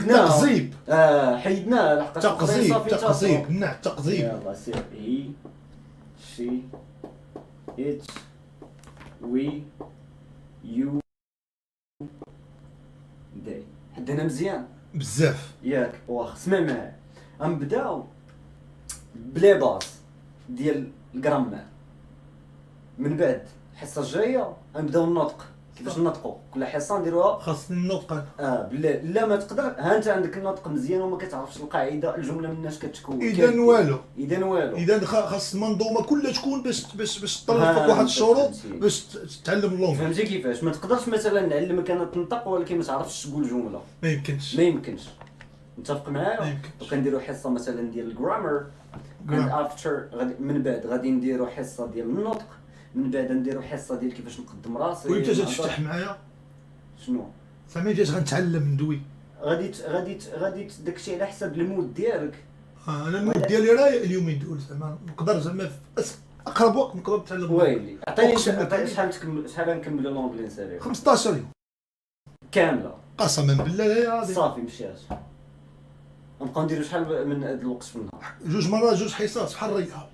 تقزيب. حيدناه لحقاش تقزيب نع تقزيب. يلا سير هي شي ات وي يو داي. حدنا مزيان بزاف ياك. واخا اسمع معايا، غنبداو بلي باز ديال الجرامار، من بعد الحصه الجايه غنبداو النطق، كيفاش نطقوا كل حصه نديروها. خاصني النطق. بالله لا ما تقدر. ها انت عندك النطق مزيان وما كتعرفش القاعده، الجمله مناش كتكون. اذا والو اذا خاص المنظومه كلها تكون باش تطرفك واحد الشروط باش تتعلم اللغه. فهمتي كيفاش؟ ما تقدرش مثلا نعلمك انا تنطق ولكن ما تعرفش تقول جمله. ما يمكنش. متفق معايا؟ وكنديروا حصه مثلا ديال الجرامر، من بعد غادي نديروا حصه ديال النطق، من بعد نديروا حصه ديال كيفاش نقدم راسي. وانت جات تفتح معايا شنو؟ زعما جات غنتعلم ندوي. غادي داكشي على حسب المود ديالك. انا المود ديالي راه اليومين دول زعما نقدر زعما في اقرب وقت نقدر نتعلم. ويلي عطيني شحال نكملوا لونجلي نسالي؟ 15 يوم كامله قسما بالله. يا صافي مشيات. نبقاو نديرو شحال من هذا الوقت في النهار؟ 2 مرات 2 حصص بحال الرياض،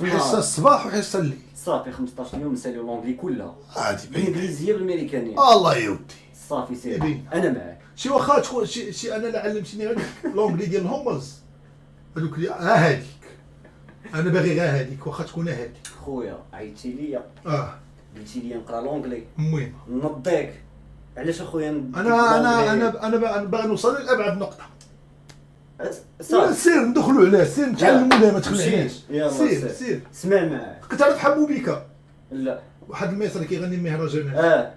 النهار. حصه الصباح وحصه الليل. صافي 15 يوم نساليو لونجلي كلها، عادي بالانجليزيه بالامريكانيه. الله يودي. صافي سير انا معاك. شي واخا تكون شي انا لا علمتيني غير لونجلي ديال الهوملز هذوك اللي هاديك، انا باغي غير هاديك واخا تكون هاديك. خويا عيطتي ليا قلتي لي نقرا لونجلي، المهم نضيك. علاش اخويا انا باغي نوصل لابعد نقطه. صافي سير ندخلوا عليه، سير نتعلموا له، ما تخلعناش. سير اسمع معايا. كتعرف حمو بيكا؟ لا. واحد المصري كيغني المهرجانات.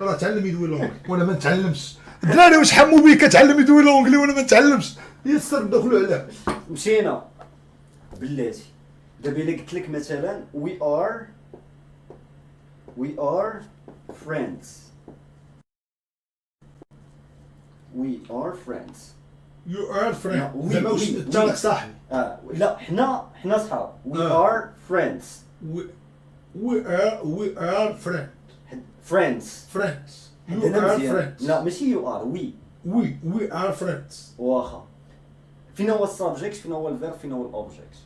راه تعلم يدوي لونجلي وانا ما نتعلمش. الدراري واش حمو بيكا تعلم يدوي لونجلي وانا ما نتعلمش؟ يسر ندخلوا عليه. مشينا بلاتي. دابا الا قلت لك مثلا we are friends. we are friends. You are friends. زعما واش انت راك صاحبي؟ لا حنا صحاب. we are friends. we are friends. you are friends. لا ماشي you are. we are friends. واخا فين هو السابجيكت، فين هو الفيرب، فين هو الاوبجيكت؟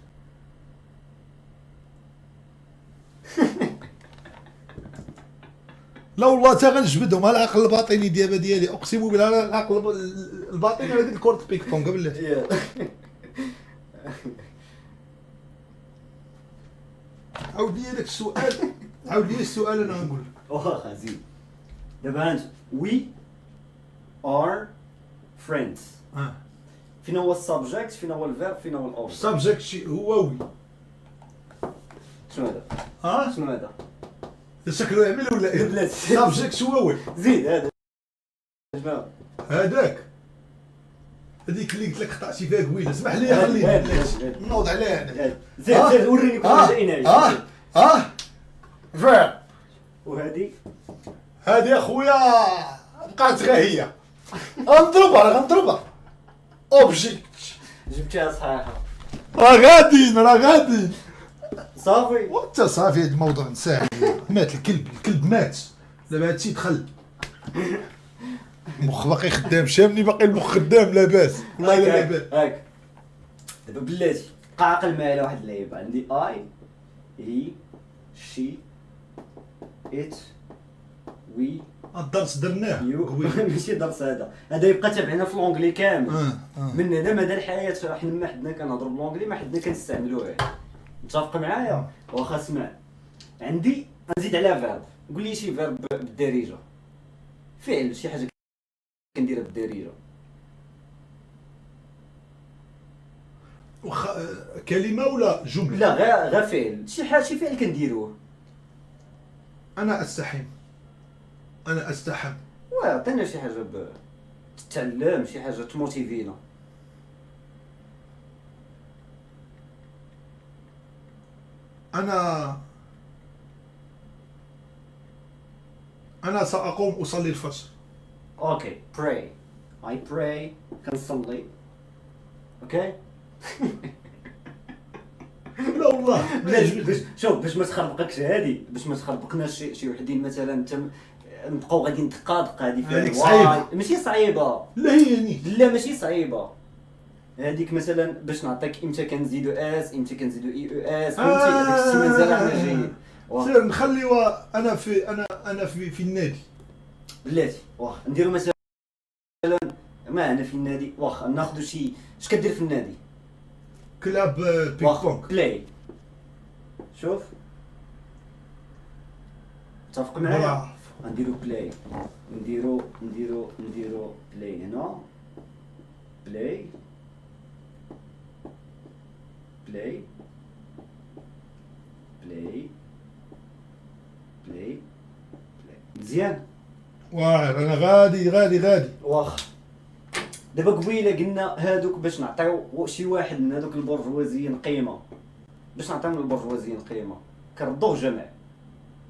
لا والله تا غنجبدهم على العقل الباطني ديالي اقسم بالله. العقل الباطني على ديك الكره بيك بونغ بلاتي. عاود لي داك السؤال، عاود لي السؤال انا غنقول لك. واخا زين. دابا انت we are friends. فين هو السابجيكت، فين هو الفيرب، فين هو الاوبجيكت؟ السابجيكت هو وي. شنو هذا؟ شنو هذا؟ شكله يعمل ولا ايه؟ بلاتي السابجيكت هو وي. زيد هذا شنو؟ هذاك هذيك اللي قلت لك قطعتي فيها قويله. اسمح لي خليني نوض عليها انا. زيد وريني كيفاش جايين. فيرب. وهذه هذه اخويا بقات غير هي. غنضربها اوبجيكت. جبتيها صحيحه. راه غاديين صافي. وانت صافي هذا الموضوع نساه. مات الكلب مات. دابا هادشي دخل المخ باقي خدام. شامني باقي المخ خدام لاباس والله الا لاباس. هاك دابا بلاتي قاعقل معايا على واحد اللعيبه. عندي اي هي شي ات وي. الدرس درناه ماشي درس هذا يبقى تابعنا في لونجلي كامل. من هنا مدى الحياه حنا ما حدنا كنهضروا بالونجلي، ما حدنا كنستعملوه. متفق معايا؟ واخا اسمع، عندي نزيد على فيرب. قول لي شي فيرب بالدارجه، فعل شي حاجه كنديرها بالدارجه. كلمه ولا جمله؟ لا غير فعل. شي فعل كنديروه. انا استحم. عطينا شي حاجه تتعلم، شي حاجه تموتيفينا. انا ساقوم اصلي الفجر. اوكي pray. I pray. كنصلي. اوكي. لا والله شوف باش ما تخربقكش هادي، باش ما تخربقناش شي وحدين مثلا انت نبقاو غادي دقه هذه فيها هذيك صعيبة. ماشي صعيبه، لا هي يعني لا ماشي صعيبه. هذيك مثلا باش نعطيك امتى كنزيدو اس امتى كنزيدو اي او اس، فهمتي هذاك الشيء مازال حنا جايين. سير نخليوها انا في النادي بلاتي واخا نديرو مثلا ما انا في النادي، واخا ناخذ شي اش كدير في النادي؟ كلاب بينغ واخا بونغ. بلاي. شوف متفق معايا؟ برافو. نديرو بلاي، نديرو بلاي هنا، بلاي بلاي بلاي بلاي مزيان. واعر انا غادي واخا دابا قبيله قلنا هادوك باش نعطيو شي واحد من هادوك البرجوازيين قيمه، باش نعطيو البرجوازيين قيمه كنردوه جمع.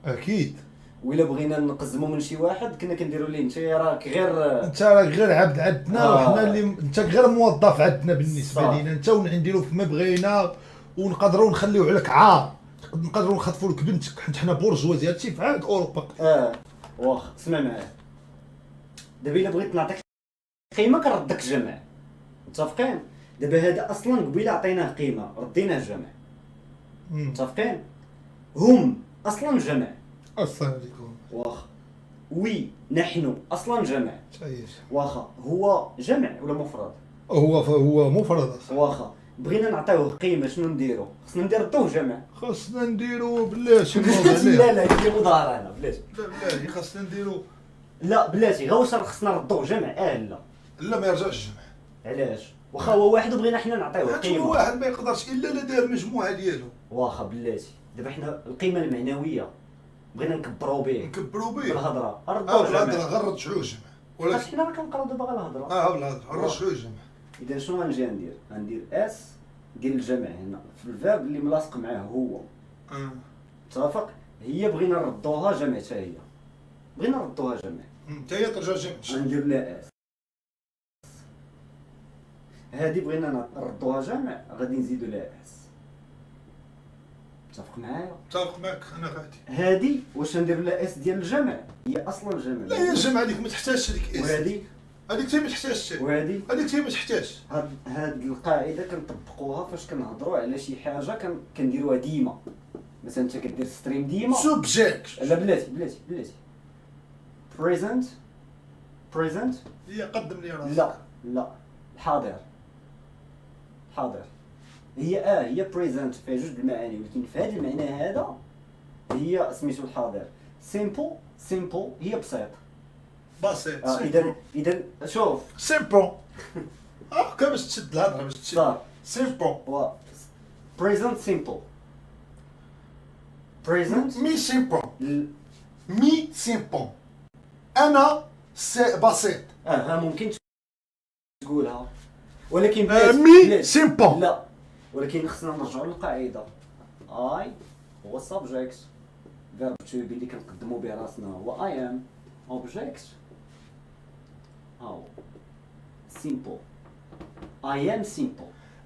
اكيد وإلا بغينا نقزمو من شي واحد كنا كنديرو ليه انت راك غير انت راك غير عبد عندنا وحنا اللي انت غير موظف عندنا بالنسبه صح. لينا انت، ونديرو فيما بغينا ونقدروا نخليوه عليك عار، نقدروا نخطفوا لك بنتك حيت حنا بورجوازي. هادشي في عاد اوروبا. واخا اسمع معايا، دابا الا بغيت نعطيك قيمه كنردك جمع، متفقين؟ دابا هذا اصلا قبيله عطيناه قيمه رديناه جمع، متفقين؟ هم اصلا جمع. السلام عليكم. واخا وي نحن اصلا جمع. تعيش. واخا هو جمع ولا مفرد؟ هو مفرد اصلا. واخا بغينا نعطيوه قيمه شنو نديرو؟ خصنا نديرو جمع. خاصنا نديرو بلاتي نوض لا عليه. لا يدير مضارع انا بلاتي. لا بلاتي خاصنا نديرو. لا بلاتي غير واش خصنا نردوه جمع لا لا ما يرجعش الجمع. علاش؟ واخا هو واحد وبغينا حنا نعطيوه حيت قيمه. هو واحد ما يقدرش الا لا دار مجموعه ديالو. واخا بلاتي دابا حنا القيمه المعنويه بغينا نكبروا به نكبروا به. بالهضره ردوه بالهضره جمع. غير رجعوه الجمع. ولكن ولكن حنا راه كنقراو دابا غير الهضره. بالهضره رجعوه الجمع. اذا شنو غنجي ندير اس ديال الجمع هنا في الفيرب اللي ملاصق معاه هو متفق. هي بغينا نردوها جمع حتى هي، بغينا نردوها جمع انت هي ترجع جمع. غندير لها اس. هادي بغينا نردوها جمع غادي نزيدو لها اس. متفق معايا؟ متفق معك انا غادي. هادي واش ندير لها اس ديال الجمع؟ هي اصلا الجمع. لا هي الجمع هذيك ما تحتاجش هذيك اس. وهادي هذيك حتى ما تحتاجش. وهادي هذيك ما تحتاجش. هاد القاعده كنطبقوها فاش كنهضروا على شي حاجه كنديروها ديما. مثلا انت كدير ستريم ديما سوبجيكت. لا بلاتي بريزنت هي قدم لي راسك. لا الحاضر هي هي بريزنت فيها جوج المعاني، ولكن في هذا المعنى هذا هي سميتو الحاضر. سيمبل هي بسيط. بسيط. اذا شوف سيمبل. هكا باش تشد الهضره باش تشد. صار سيمبل. بريزنت سيمبل بريزنت مي سيمبل. مي سيمبل. انا بسيط. ها ممكن تقولها ولكن مي سيمبل. لا ولكن خصنا نرجعوا للقاعده. اي هو السبجكت، فيرب تو بي اللي كنقدموا به راسنا هو اي ام، اوبجكت هاو سيمبل. اي ام سيمبل.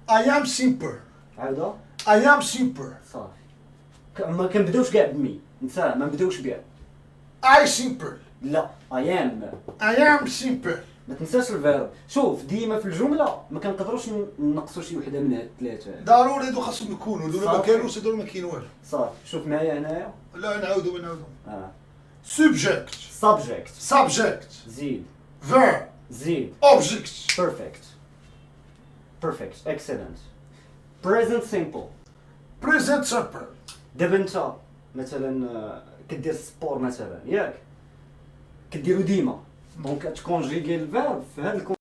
I am simple. عاودها. I am simple. صافي ما كنبداوش كاع بمي، نساه ما نبداوش بها. I simple. لا اي ام. I am simple. ما تنساش الفيرب. شوف ديما في الجمله ما كنقدروش نقصوا شي وحده من هاد الثلاثه. ضروري هادو خاصهم يكونوا، هادو ما كانوش هادو ما كاين والو. صافي شوف معايا هنايا. لا نعاودو. Subject. subject زيد. verb زيد. Object. perfect excellent. present simple. Present simple. دابا انت مثلا كدير سبور مثلا ياك كديرو ديما دونك تكونجيغي الفيرب في هاد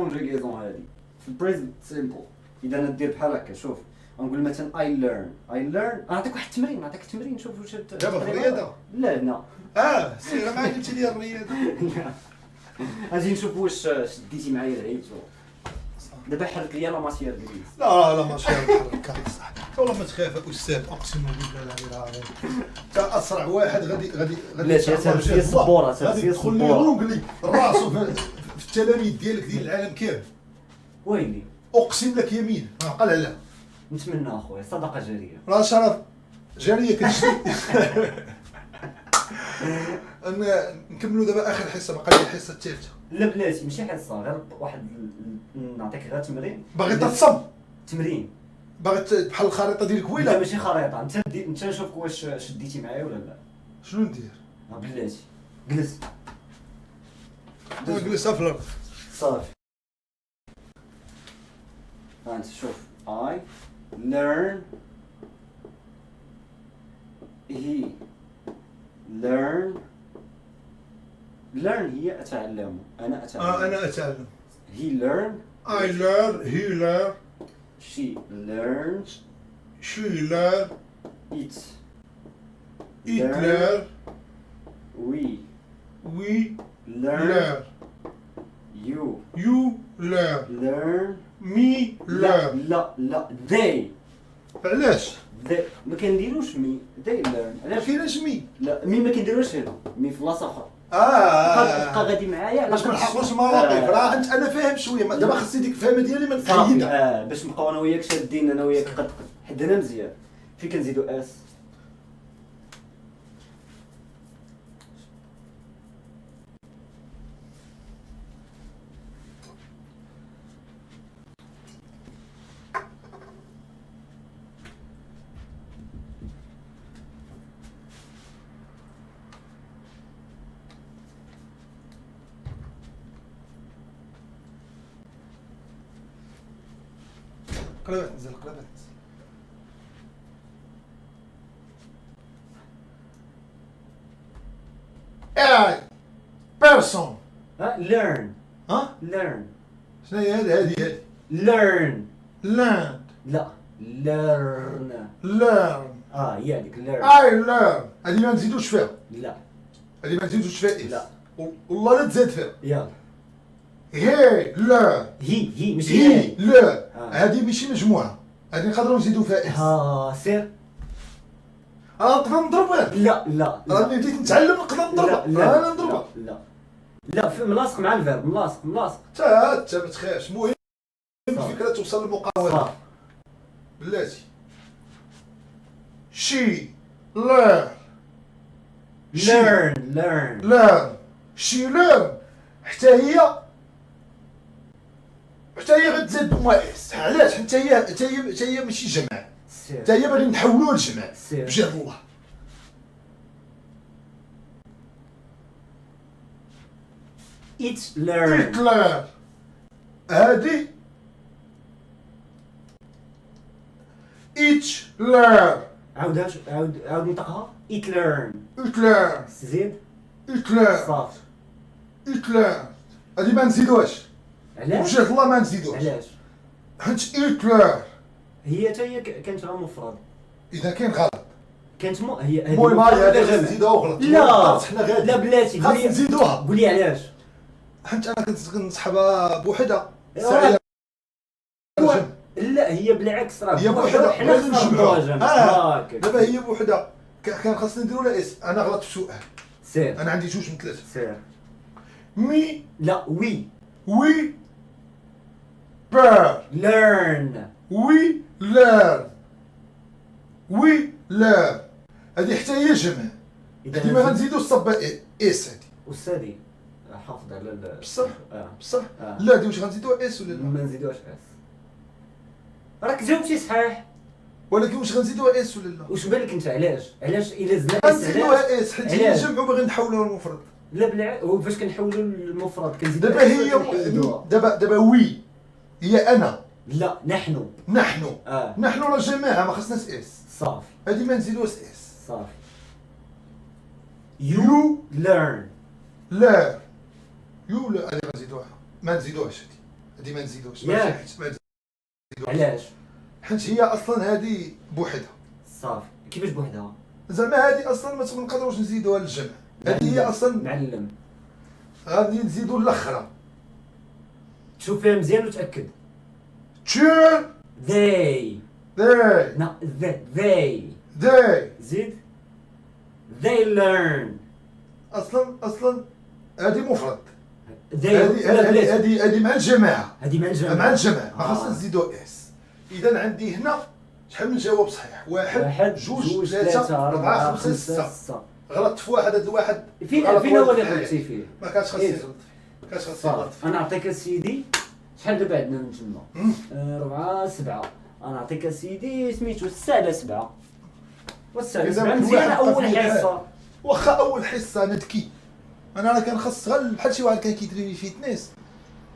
الكونجيغيزون هادي في البريزنت سيمبل. اذا ندير بحال هكا شوف غنقول مثلا I learn نعطيك واحد التمرين نشوف واش دابا في الرياضه. لا سير ما قلتي لي الرياضه. غادي نشوف واش شديتي معايا العيد. دابا حرك ليا لا ماتيير غريز. لا ما شاء الله تحرك صح. والله ما تخاف استاذ اقسم بالله العظيم. انت اسرع واحد غادي لا هي الصبوره غادي تدخل لي رونغلي راسو في التلاميذ ديالك ديال العالم كامل. ويلي اقسم لك يمين ما قال لا. نتمنى اخويا صدقه جاريه. راه شرف جاريه كتجري. نكملوا دابا اخر حصه، باقي لي الحصه الثالثه. لا بلاتي ماشي حصه، غير واحد نعطيك غير تمرين. باغي تتصم، تمرين باغي بحال الخريطه ديالك لا ويلا. ماشي خريطه، انت نشوفك واش شديتي معايا ولا لا. شنو ندير؟ بلاتي جلس نجلس في الارض صافي. ها انت شوف I learn he learn هي أتعلم، أنا أتعلم. انا اتعلم. he learn I learn, he learn, she learns she learn, it learn, we we learn learn, you you learn, learn me learn. لا they علاش؟ ما كنديروش مي they learn. ما علاش؟ كايناش مي. لا مي ما كنديروش هنا، مي في بلاصه اخرى. بقى غادي معايا باش ما نحققوش المواقف. راه انا فاهم شويه، دابا خصني ديك الفهمه ديالي ما نقيدها. باش نبقاو انا وياك شادين، انا وياك قد حدنا مزيان. فين كنزيدو اس؟ قلبات نزل، قلبات نزل. اي بيرسون. learn ها learn شنو هي هذه learn لاند لا learn ليرن. هي هذيك learn. اي ليرن هذه ما نزيدوش فيها، لا هذه ما نزيدوش فيها إس. لا. والله لا تزاد فيها. يلا هي ليرن، هي ماشي هي هي. ليرن. هذه ماشي مجموعه، هذه نقدروا نزيدوا فيها إس. سير. نقدر نضربها. لا راني بديت نتعلم نقدر نضربها. انا نضربها. لا في ملاصق مع الفيرب، ملاصق. حتى ما تخافش، المهم الفكره توصل للمقاومه. صافي. بلاتي شي learn learn شي learn حتى هي غتزاد بما اس. علاش؟ حتى هي ماشي جمع، سير حتى هي باغي نحولوها لجمع سير. بجهد الله. it learn learn هادي each learn. عاود نطقها. it learn زيد صافي. هادي ما نزيدوهاش علاش؟ بجهد الله، ما نزيدوهاش. علاش؟ حيت each learn هي حتى هي كانت غير مفرد. اذا كاين غلط كانت هي المهم هذه نزيدوها وغلط. لا حنا غادي لا بلاتي خاص نزيدوها. قولي علاش. حيت انا كنت كنسحبها بوحدها. لا هي بالعكس، راه هي بوحدها حنا خسرنا. دابا هي بوحدها كان خاصنا نديرو لها اس. انا غلطت في سؤال، سير انا عندي جوج من ثلاثه. سير. مي لا وي بير learn وي ليرن هذه حتى هي جمع. هذه ما غنزيدو الصبه اس. هذه استاذي حافظ على بصح لا هذه واش غنزيدوها اس ولا لا؟ ما نزيدوهاش اس. راك جاوبتي صحيح، ولكن واش غنزيدوها اس ولا لا؟ واش بالك انت؟ علاش الا زدنا اس غنزيدوها اس حيت هي جمع وباغي نحولوها للمفرد. لا بالعكس، فاش كنحولوا المفرد كنزيدو دابا هي دابا وي هي انا. لا نحن نحن راه جماعه ما خصناش اس. صافي هذه ما نزيدوهاش اس. صافي. you learn لا هذه غنزيدوها، ما نزيدوهاش. هذه ما نزيدوهاش. علاش؟ حيت هي اصلا هذه بوحدها. صافي. كيفاش بوحدها؟ زعما هذه اصلا ما نقدروش نزيدوها للجمع. هذه هي اصلا معلم. غادي نزيدو الاخرى. شوف فيها مزيان وتاكد. تشير they they زيد they learn. اصلا هذه مفرد. هذه هذه مع الجماعه. مع الجماعه ما خصنا نزيدو اس. اذا عندي هنا شحال من جواب صحيح؟ 1 2 3 4 5 6. غلطت في واحد، هذا الواحد فين غلط هو واحد اللي في غلطتي الحياة. فيه؟ ما كانش خاص يغلط، ما كانش خاص يغلط صافي. انا نعطيك اسيدي شحال دابا عندنا من تما؟ 4 7. انا نعطيك اسيدي سميتو 6 على 7. و6 على 7 مزيانه اول حصه. واخا اول حصه انا ذكي، انا راه كان خاص غير بحال شي واحد كان كيتريني فيتنس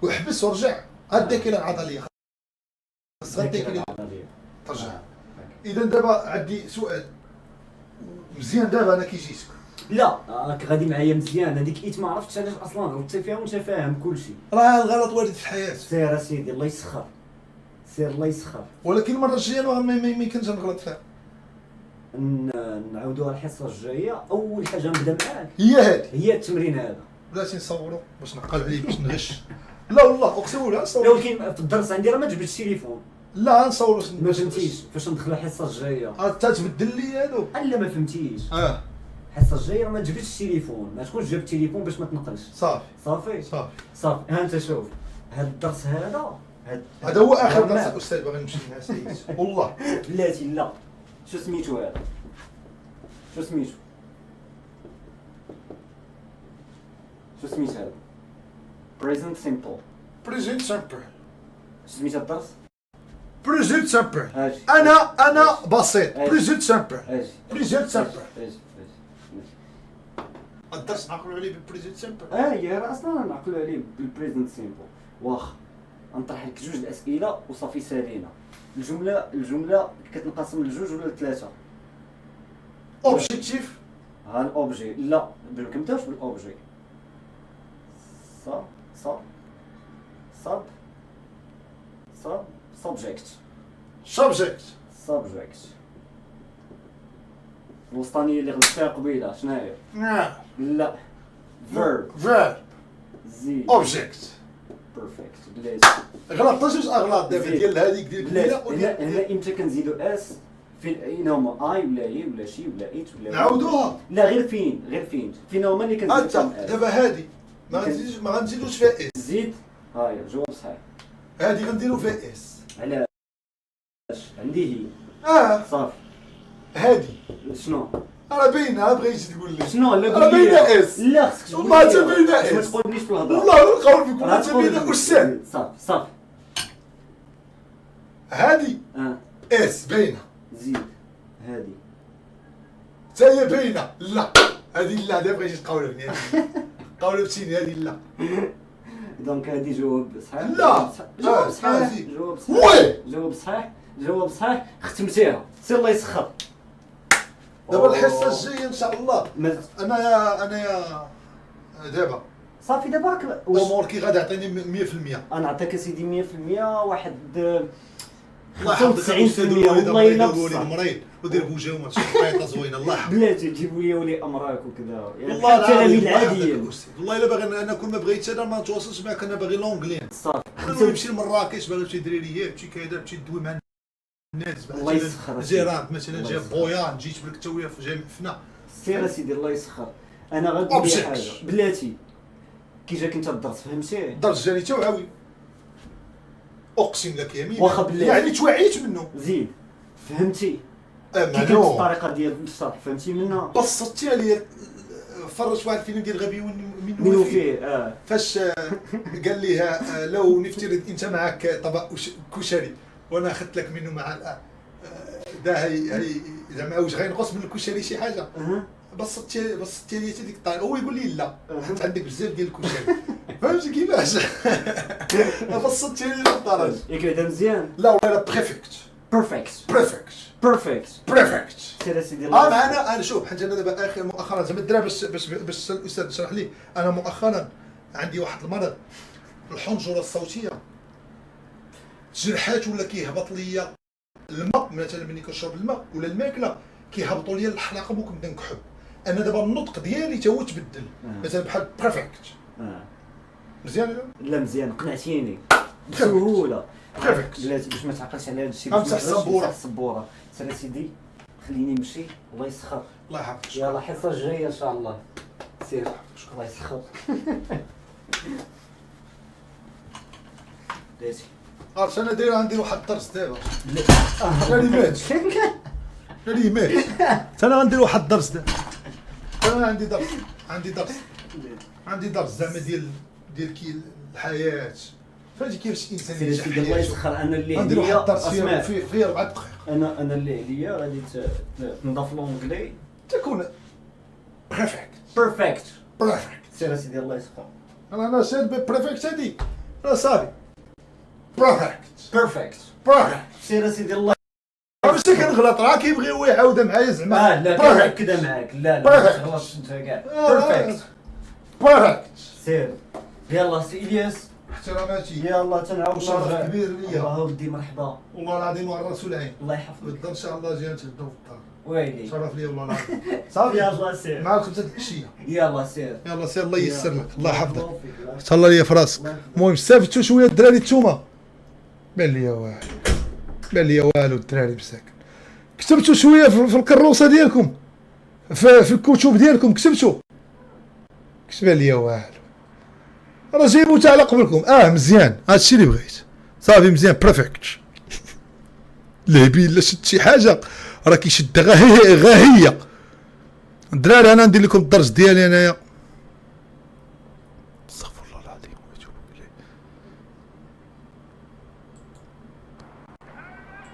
وحبس ورجع، هاد الذاكره العضليه خاص غير الذاكره ترجع. اذا دابا عندي سؤال مزيان، دابا انا كي جيتك لا راك غادي معايا مزيان. هذيك ايت ما عرفتش علاش اصلا غلطتي فيها وانت فاهم كلشي. راه الغلط وارد في الحياه، سير اسيدي الله يسخر، سير الله يسخر. ولكن المره الجايه ما يمكنش نغلط فيها. نعاودوها الحصه الجايه. اول حاجه نبدا معاك هي هذه، هي التمرين هذا. بلاتي نصوروا باش نقلب عليه باش نغش. لا والله اقسم بالله لا نصور. ولكن في الدرس عندي راه ما جبتش التليفون. لا نصور ما فهمتيش فاش ندخل الحصه الجايه. حتى تبدل لي هادو. الا ما فهمتيش. الحصه الجايه ما تجبدش التليفون، ما تكونش جاب التليفون باش ما تنقلش. صافي صافي صافي صافي. ها انت شوف هذا الدرس هذا هو اخر درس الاستاذ باغي نمشي للناس والله. بلاتي لا. شو سميتو هذا؟ شو سميتو؟ شو سميت هذا؟ بريزنت سيمبل. بريزنت سامبل. شو سميت هذا الدرس؟ بريزنت سامبل. اجي انا بسيط. أجي. بريزنت سامبل. اجي بريزنت سامبل. اجي. الدرس نعقلوا عليه بالبريزنت سامبل. هي راه اصلا نعقلوا عليه بالبريزنت سيمبل. واخا نطرح لك جوج الاسئله وصافي سالينا. الجمله كتنقسم لجوج ولا لثلاثه. اوبجيكتيف. ها الاوبجي لا كنبداوش بالاوبجي. صاب سبجكت. الوسطانيه اللي غلطت فيها قبيله شنو هي؟ نعم. لا فيرب. زيد اوبجيكت. بيرفكت. بلاتي غلطت جوج اغلاط دابا ديال هذيك ديال بلاتي. هنا امتى كنزيدو اس في اين هما اي ولا اي ولا شي ولا ايت ولا نعاودوها. لا غير فين هما اللي كنزيدو انت دابا هذه ما غنزيدوش فيها اس. زيد هاي جواب صحيح. هذه غنديرو فيها اس. علاش؟ عندي هي صافي. هذه شنو؟ راه باينه بغيتي تقول لي شنو لا راه باينه اس. لا خصك تقول والله حتى باينه اس. ما تقولنيش في الهضره. والله القول فيكم حتى باينه استاذ. صافي هذه اس باينه. زيد هذه حتى هي باينه. لا هذه لا دابا بغيتي تقولني قولوا بتيني هذه لا. دونك هذه جواب صحيح. لا جواب صحيح. جواب صحيح. ختمتيها. سير الله يسخر. دابا الحصه الجايه ان شاء الله انا دابا صافي. دابا راك اموركي غادي يعطيني 100%. انا نعطيك اسيدي 100%. واحد الله يحفظك 95% والله الا وليد مريض ودير بوجه وما تشوفيطه زوينه الله يحفظك. بلاتي تجيبوا لي ولي امراك وكذا والله التلاميذ العاديين. والله الا باغي انا كل ما بغيت انا ما نتواصلش معاك. انا باغي لونجلي صافي. باغي نمشي لمراكش باغي نمشي دريريات نمشي كذا نمشي ندوي مع الناس. الله يسخر. جيران مثلا جاب بويان جيت بلك انت وياه في جامع فنا. سير اسيدي الله يسخر. انا غنقول لك حاجه بلاتي. كي جاك انت الدرس فهمتيه؟ الدرس جاني توعوي اقسم لك يمين. واخا بلاتي يعني توعيت منه. زيد فهمتي اما كيف الطريقه ديال الشرح فهمتي منها. بسطتي عليا. فرجت واحد الفيلم ديال غبي منو فيه. فاش قال لي لو نفترض انت معك طبق كشري وانا اخذت لك منه مع دا هي زعما واش غينقص من الكشري شي حاجه. بسطتي لي هذيك الطريقه. هو يقول لي لا انت عندك بزاف ديال الكشري. فهمتي كيفاش؟ بسطتي لي الدرجه. ياك هذا مزيان. لا والله بيرفكت. سير سيدي انا شوف حيت انا دابا اخر مؤخرا زعما الدرا باش الاستاذ يشرح لي. انا مؤخرا عندي واحد المرض الحنجره الصوتيه. جرحات ولا كيهبط ليا الماء مثلا ملي كنشرب الماء ولا الماكله كيهبطوا ليا الحلقه وكنبدا نكحب. انا دابا النطق ديالي تا هو تبدل. مثلا بحال بيرفكت. مزيان. لا مزيان قنعتيني بسهوله. بيرفكت. بلاتي باش ما تعقلش على هذا الشيء. امسح السبوره. سير سيدي خليني نمشي. الله يسخر. الله يحفظك. يلا الحصه الجايه ان شاء الله. سير الله يسخر. بلاتي عرفت انا داير عندي واحد الدرس دابا. انا اللي مات. انا غندير واحد الدرس دابا. انا عندي درس زعما ديال كي الحياه، فهمتي كيفاش الانسان سيدي ينجح الله حياته. يسخر. انا اللي غندير واحد الدرس اسمع، في 4 دقائق انا اللي عليا غادي تنضاف لونجلي تكون بريفكت. بيرفكت. بريفكت سير سيدي الله يسخر. انا سير بريفكت هادي راه صافي. بريفكت بيرفكت. سير سيدي الله. ماشي كنغلط، راه كيبغي هو يعاودها معايا زعما. لا كنأكدها معاك. لا ما تغلطش انت كاع. بيرفكت. بريفكت. سير يلا سي الياس، احتراماتي يلا تنعاود شرف نرجع. كبير ليا الله ودي مرحبا. والله العظيم والرسول عين. الله يحفظك. بالضبط ان شاء الله جاي نتغداو في الدار. ويلي شرف ليا والله العظيم. صافي يلا سير. معاك 5 العشيه. يلا سير. يلا سير الله ييسر لك، الله يحفظك، يبارك فيك. تهلا ليا في راسك. المهم استافدتوا شويه الدراري نتوما؟ بان ليا والو الدراري مساكن. كتبتوا شويه في الكروسه ديالكم، في الكتب ديالكم كتبتوا؟ كتبان ليا والو، راه جايبو تاع على قبلكم. مزيان، هادشي اللي بغيت. صافي مزيان بريفكت. الهبيل لا شد شي حاجه راه كيشد غا هي. الدراري انا ندير لكم الدرس ديالي انايا.